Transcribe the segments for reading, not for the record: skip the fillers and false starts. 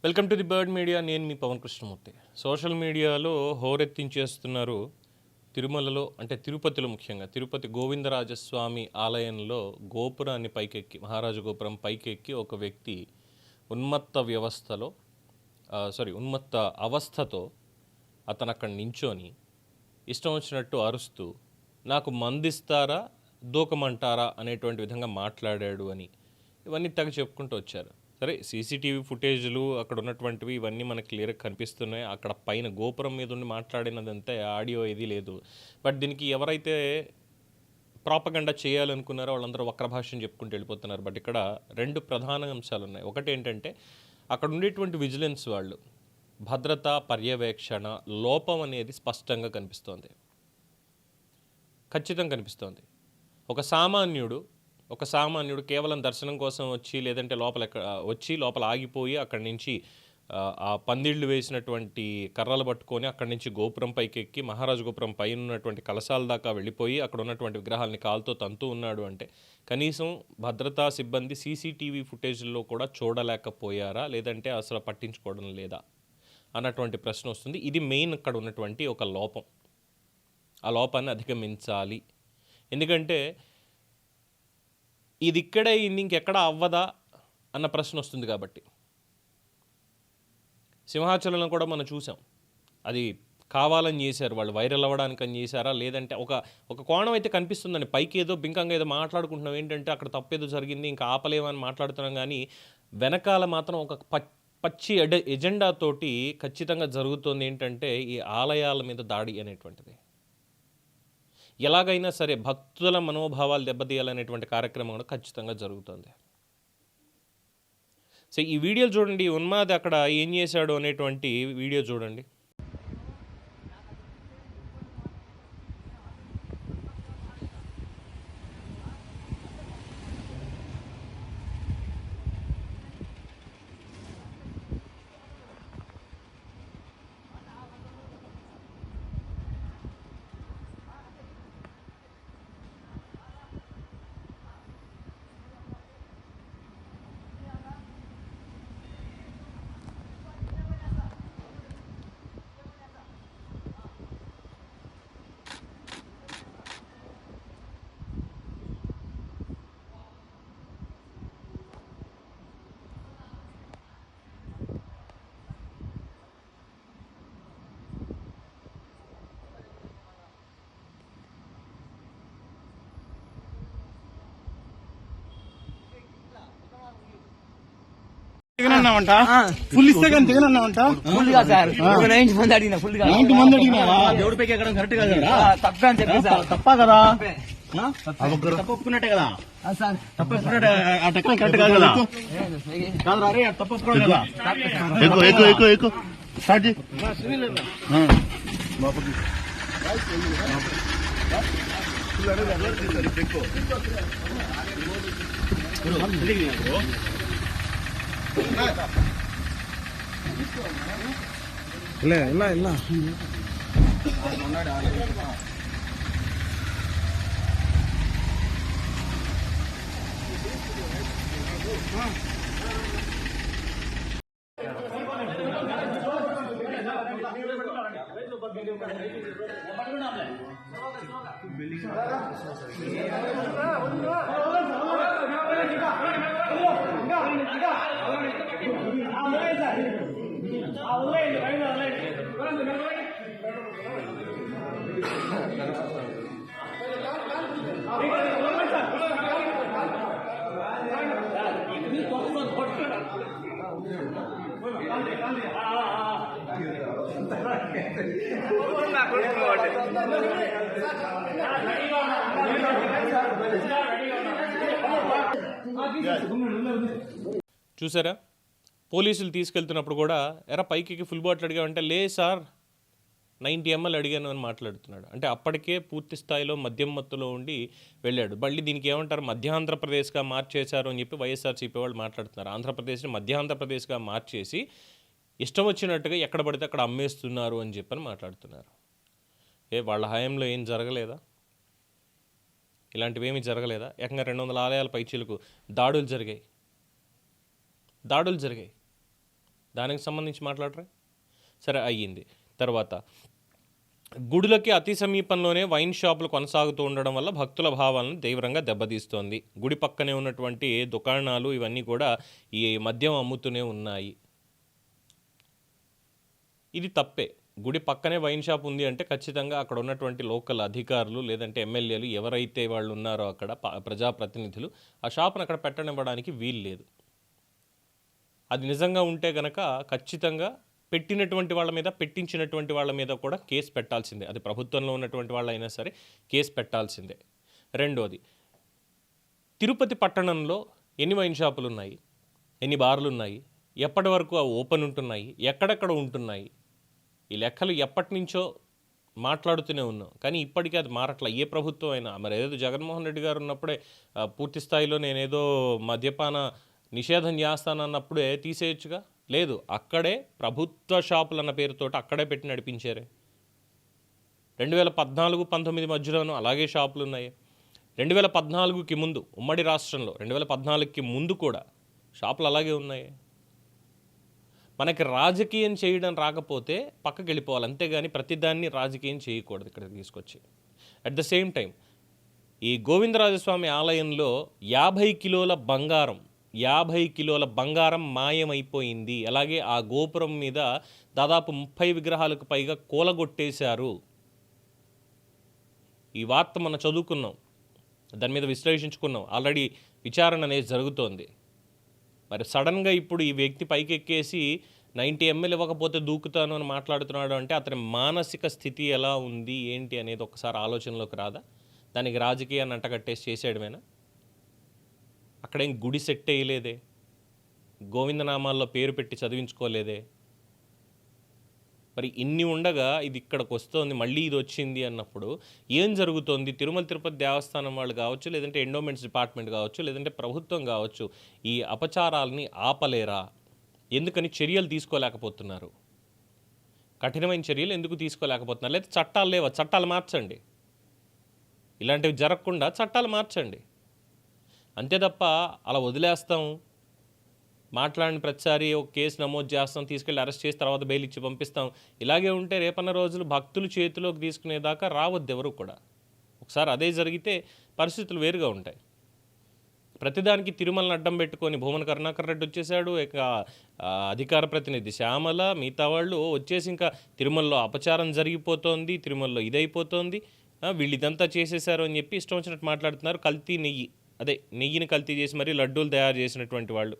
Welcome to the bird media. నేను మీ Pawan Krishnamurthy. Social మీడియాలో హోరెత్తించేస్తున్నారు. తిరుమలలో అంటే తిరుపతిలో, ముఖ్యంగా తిరుపతి గోవిందరాజస్వామి ఆలయంలో గోపురాన్ని పైకెక్కి, మహారాజు గోపురం పైకెక్కి ఒక వ్యక్తి ఉన్మత్త అవస్థతో అతను అక్కడ నించొని ఇష్టం వచ్చినట్టు అరుస్తూ నాకు మందిస్తారా దూకమంటారా అనేటువంటి విధంగా మాట్లాడాడు అని ఇవన్నీ తెగ చెప్పుకుంటూ వచ్చారు. సరే, సీసీటీవీ ఫుటేజ్లు అక్కడ ఉన్నటువంటివి ఇవన్నీ మనకు క్లియర్గా కనిపిస్తున్నాయి. అక్కడ పైన గోపురం మీద ఉండి మాట్లాడినదంతా ఆడియో ఇది లేదు. బట్ దీనికి ఎవరైతే ప్రాపగండా చేయాలనుకున్నారో వాళ్ళందరూ వక్ర భాషను చెప్పుకుంటూ వెళ్ళిపోతున్నారు. బట్ ఇక్కడ రెండు ప్రధాన అంశాలు ఉన్నాయి. ఒకటి ఏంటంటే అక్కడ ఉండేటువంటి విజిలెన్స్ వాళ్ళు భద్రతా పర్యవేక్షణ లోపం అనేది స్పష్టంగా కనిపిస్తోంది, ఖచ్చితంగా కనిపిస్తోంది. ఒక సామాన్యుడు కేవలం దర్శనం కోసం వచ్చి, లేదంటే లోపల ఆగిపోయి అక్కడి నుంచి ఆ పందిళ్ళు వేసినటువంటి కర్రలు పట్టుకొని అక్కడి నుంచి గోపురం పైకి ఎక్కి మహారాజు గోపురం పైన ఉన్నటువంటి కలశాల దాకా వెళ్ళిపోయి అక్కడ ఉన్నటువంటి విగ్రహాలని కాలుతో తంతూ ఉన్నాడు అంటే కనీసం భద్రతా సిబ్బంది సీసీటీవీ ఫుటేజ్లో కూడా చూడలేకపోయారా, లేదంటే అసలు పట్టించుకోవడం లేదా అన్నటువంటి ప్రశ్న వస్తుంది. ఇది మెయిన్ అక్కడ ఉన్నటువంటి ఒక లోపం. ఆ లోపాన్ని అధిగమించాలి. ఎందుకంటే ఇది ఇక్కడే ఇంకెక్కడ అవ్వదా అన్న ప్రశ్న వస్తుంది. కాబట్టి సింహాచలంలో కూడా మనం చూసాం, అది కావాలని చేశారు, వాళ్ళు వైరల్ అవ్వడానికి అని చేశారా, లేదంటే ఒక కోణం అయితే కనిపిస్తుందని పైకి ఏదో బింకంగా ఏదో మాట్లాడుకుంటున్నాం, ఏంటంటే అక్కడ తప్పేదో జరిగింది ఇంకా ఆపలేమని మాట్లాడుతున్నాం. కానీ వెనకాల మాత్రం ఒక పచ్చి ఎజెండాతోటి ఖచ్చితంగా జరుగుతుంది. ఏంటంటే ఈ ఆలయాల మీద దాడి అనేటువంటిది ఎలాగైనా సరే భక్తుల మనోభావాలు దెబ్బతీయాలనేటువంటి కార్యక్రమం కూడా ఖచ్చితంగా జరుగుతుంది. సో ఈ వీడియోలు చూడండి, ఉన్మాది అక్కడ ఏం చేశాడు అనేటువంటి వీడియో చూడండి. ఫుల్ ఇస్తే కానీ దిగనన్నావంట. ఫుల్ గా సార్ 90 మంది అడిగినా ఫుల్ గా 90 మంది అడిగినావా? దేవుడి పైకి ఎక్కడం కరెక్ట్ కాదు కదా, తప్పే అని చెప్పి సార్. తప్ప కదా, తప్పుకున్నట్టే కదా, తప్పుకున్నట్టే ఆ టెక్నిక్ కరెక్ట్ కాదు కదా, కాదు రే తప్పుకున్నాడు కదా. ఎక్కువ స్టార్ట్ చేయి. ಇಲ್ಲ చూసారా, పోలీసులు తీసుకెళ్తున్నప్పుడు కూడా ఎరా పైకి ఫుల్ బాటిల్ అడిగామంటే లే సార్ 90 ml అడిగాను అని మాట్లాడుతున్నాడు. అంటే అప్పటికే పూర్తి స్థాయిలో మద్యం మత్తులో ఉండి వెళ్ళాడు. మళ్ళీ దీనికి ఏమంటారు, మధ్యాంధ్రప్రదేశ్గా మార్చేశారు అని చెప్పి వైఎస్ఆర్సీపీ వాళ్ళు మాట్లాడుతున్నారు. ఆంధ్రప్రదేశ్ని మధ్యాంధ్రప్రదేశ్గా మార్చేసి ఇష్టం వచ్చినట్టుగా ఎక్కడ పడితే అక్కడ అమ్మేస్తున్నారు అని చెప్పని మాట్లాడుతున్నారు. వాళ్ళ హయాంలో ఏం జరగలేదా? ఇలాంటివి ఏమీ జరగలేదా? ఏకంగా 200 ఆలయాల పైచీలకు దాడులు జరిగాయి. దానికి సంబంధించి మాట్లాడరా? సరే అయ్యింది. తర్వాత గుడులకి అతి సమీపంలోనే వైన్ షాపులు కొనసాగుతూ ఉండడం వల్ల భక్తుల భావాలను తీవ్రంగా దెబ్బతీస్తోంది. గుడి పక్కనే ఉన్నటువంటి దుకాణాలు ఇవన్నీ కూడా ఈ మద్యం అమ్ముతూనే ఉన్నాయి. ఇది తప్పే. గుడి పక్కనే వైన్ షాప్ ఉంది అంటే ఖచ్చితంగా అక్కడ ఉన్నటువంటి లోకల్ అధికారులు లేదంటే ఎమ్మెల్యేలు ఎవరైతే వాళ్ళు ఉన్నారో అక్కడ ప్రజాప్రతినిధులు ఆ షాప్ను అక్కడ పెట్టనివ్వడానికి వీలు లేదు. అది నిజంగా ఉంటే గనక ఖచ్చితంగా పెట్టినటువంటి వాళ్ళ మీద, పెట్టించినటువంటి వాళ్ళ మీద కూడా కేసు పెట్టాల్సిందే. అది ప్రభుత్వంలో ఉన్నటువంటి వాళ్ళైనా సరే కేసు పెట్టాల్సిందే. రెండోది, తిరుపతి పట్టణంలో ఎన్ని వైన్ షాపులు ఉన్నాయి, ఎన్ని బార్లు ఉన్నాయి, ఎప్పటి వరకు అవి ఓపెన్ ఉంటున్నాయి, ఎక్కడెక్కడ ఉంటున్నాయి, ఈ లెక్కలు ఎప్పటి నుంచో మాట్లాడుతూనే ఉన్నాం. కానీ ఇప్పటికీ అది మారట్ల. ఏ ప్రభుత్వం అయినా మరి ఏదో జగన్మోహన్ రెడ్డి గారు ఉన్నప్పుడే పూర్తి స్థాయిలో నేనేదో మద్యపాన నిషేధం చేస్తానన్నప్పుడే తీసేయచ్చుగా. లేదు, అక్కడే ప్రభుత్వ షాపులు అన్న పేరుతోటి అక్కడే పెట్టి నడిపించారే. 2014-19 మధ్యలోనూ అలాగే షాపులు ఉన్నాయి. 2014కి ముందు ఉమ్మడి రాష్ట్రంలో 2014కి ముందు కూడా షాపులు అలాగే ఉన్నాయి. మనకి రాజకీయం చేయడం రాకపోతే పక్కకి వెళ్ళిపోవాలి, అంతేగాని ప్రతిదాన్ని రాజకీయం చేయకూడదు ఇక్కడికి తీసుకొచ్చి. అట్ ద సేమ్ టైం ఈ గోవిందరాజస్వామి ఆలయంలో 50 కిలోల బంగారం మాయమైపోయింది. అలాగే ఆ గోపురం మీద దాదాపు 30 విగ్రహాలకు పైగా కూలగొట్టేశారు. ఈ వార్త మనం చదువుకున్నాం, దాని మీద విశ్లేషించుకున్నాం, ఆల్రెడీ విచారణ అనేది జరుగుతోంది. మరి సడన్గా ఇప్పుడు ఈ వ్యక్తి పైకెక్కేసి 90 ml ఇవ్వకపోతే దూకుతాను అని మాట్లాడుతున్నాడు అంటే అతని మానసిక స్థితి ఎలా ఉంది ఏంటి అనేది ఒకసారి ఆలోచనలోకి రాదా? దానికి రాజకీయాన్ని అంటగట్టేసి చేసేయడమేనా? అక్కడేం గుడి సెట్ వేయలేదే, గోవిందనామాల్లో పేరు పెట్టి చదివించుకోలేదే. మరి ఇన్ని ఉండగా ఇది ఇక్కడికి వస్తుంది, మళ్ళీ ఇది వచ్చింది అన్నప్పుడు ఏం జరుగుతోంది? తిరుమల తిరుపతి దేవస్థానం వాళ్ళు కావచ్చు, లేదంటే ఎండోమెంట్స్ డిపార్ట్మెంట్ కావచ్చు, లేదంటే ప్రభుత్వం కావచ్చు, ఈ అపచారాలని ఆపలేరా? ఎందుకని చర్యలు తీసుకోలేకపోతున్నారు? కఠినమైన చర్యలు ఎందుకు తీసుకోలేకపోతున్నారు? లేదా చట్టాలు లేవా? చట్టాలు మార్చండి. ఇలాంటివి జరగకుండా చట్టాలు మార్చండి. అంతే తప్ప అలా వదిలేస్తాం, మాట్లాడిన ప్రతిసారి ఒక కేసు నమోదు చేస్తాం, తీసుకెళ్ళి అరెస్ట్ చేసి తర్వాత బెయిల్ ఇచ్చి పంపిస్తాం. ఇలాగే ఉంటే రేపన్న రోజులు భక్తులు చేతిలోకి తీసుకునేదాకా రావద్దు ఎవరు కూడా. ఒకసారి అదే జరిగితే పరిస్థితులు వేరుగా ఉంటాయి. ప్రతిదానికి తిరుమలను అడ్డం పెట్టుకొని భూమన కరుణాకర్ రెడ్డి వచ్చేసాడు, ఇక అధికార ప్రతినిధి శ్యామల, మిగతా వాళ్ళు వచ్చేసి ఇంకా తిరుమలలో అపచారం జరిగిపోతోంది, తిరుమలలో ఇదైపోతోంది, వీళ్ళు ఇదంతా చేసేసారు అని చెప్పి ఇష్టం వచ్చినట్టు మాట్లాడుతున్నారు. కల్తీ నెయ్యి, అదే నెయ్యిని కల్తీ చేసి మరీ లడ్డూలు తయారు చేసినటువంటి వాళ్ళు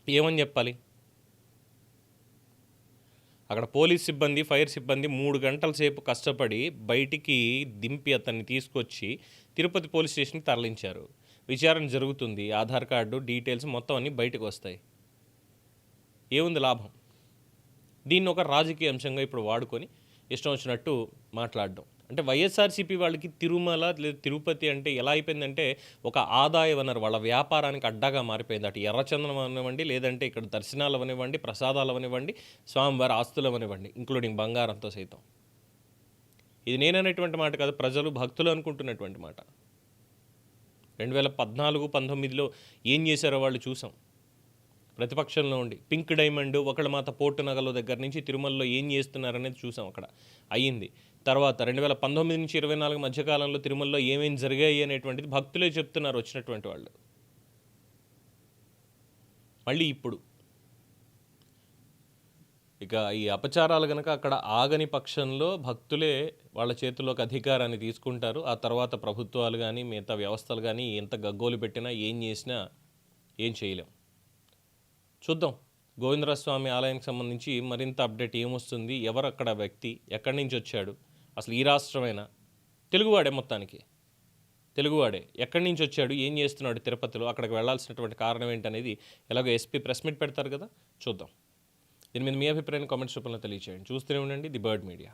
ఏమని చెప్పాలి? అక్కడ పోలీస్ సిబ్బంది, ఫైర్ సిబ్బంది 3 గంటల సేపు కష్టపడి బయటికి దింపి అతన్ని తీసుకొచ్చి తిరుపతి పోలీస్ స్టేషన్కి తరలించారు. విచారణ జరుగుతుంది, ఆధార్ కార్డు డీటెయిల్స్ మొత్తం అన్నీ బయటకు వస్తాయి. ఏముంది లాభం? దీన్ని ఒక రాజకీయ అంశంగా ఇప్పుడు వాడుకొని ఇష్టం వచ్చినట్టు మాట్లాడడం. అంటే వైఎస్ఆర్సీపీ వాళ్ళకి తిరుమల లేదా తిరుపతి అంటే ఎలా అయిపోయిందంటే ఒక ఆదాయ వనరు, వాళ్ళ వ్యాపారానికి అడ్డాగా మారిపోయింది. అటు ఎర్రచందనం అవనివ్వండి, లేదంటే ఇక్కడ దర్శనాలు అవనివ్వండి, ప్రసాదాలు అవనివ్వండి, స్వామివారి ఆస్తులు అవనివ్వండి, ఇంక్లూడింగ్ బంగారంతో సైతం. ఇది నేననేటువంటి మాట కాదు, ప్రజలు భక్తులు అనుకుంటున్నటువంటి మాట. 2014-19లో ఏం చేశారో వాళ్ళు చూసాం. ప్రతిపక్షంలో ఉండి పింక్ డైమండ్, ఒకళ్ళ మాత పోర్టు నగల దగ్గర నుంచి తిరుమలలో ఏం చేస్తున్నారనేది చూసాం. అక్కడ అయ్యింది. తర్వాత 2019 నుంచి 2024 మధ్యకాలంలో తిరుమలలో ఏమేమి జరిగాయి అనేటువంటిది భక్తులే చెప్తున్నారు వచ్చినటువంటి వాళ్ళు. మళ్ళీ ఇప్పుడు ఇక ఈ అపచారాలు కనుక అక్కడ ఆగని పక్షంలో భక్తులే వాళ్ళ చేతుల్లోకి అధికారాన్ని తీసుకుంటారు. ఆ తర్వాత ప్రభుత్వాలు కానీ మిగతా వ్యవస్థలు కానీ ఎంత గగ్గోలు పెట్టినా ఏం చేసినా ఏం చేయలేం. చూద్దాం గోవిందరాజస్వామి ఆలయానికి సంబంధించి మరింత అప్డేట్ ఏమొస్తుంది, ఎవరు అక్కడ వ్యక్తి, ఎక్కడి నుంచి వచ్చాడు, అసలు ఈ రాష్ట్రమైనా, తెలుగువాడే, మొత్తానికి తెలుగువాడే, ఎక్కడి నుంచి వచ్చాడు, ఏం చేస్తున్నాడు తిరుపతిలో, అక్కడికి వెళ్లాల్సినటువంటి కారణం ఏంటనేది ఎలాగో ఎస్పీ ప్రెస్ మీట్ పెడతారు కదా, చూద్దాం. దీని మీద మీ అభిప్రాయాన్ని కామెంట్స్ రూపంలో తెలియచేయండి. చూస్తూనే ఉండండి ది బర్డ్ మీడియా.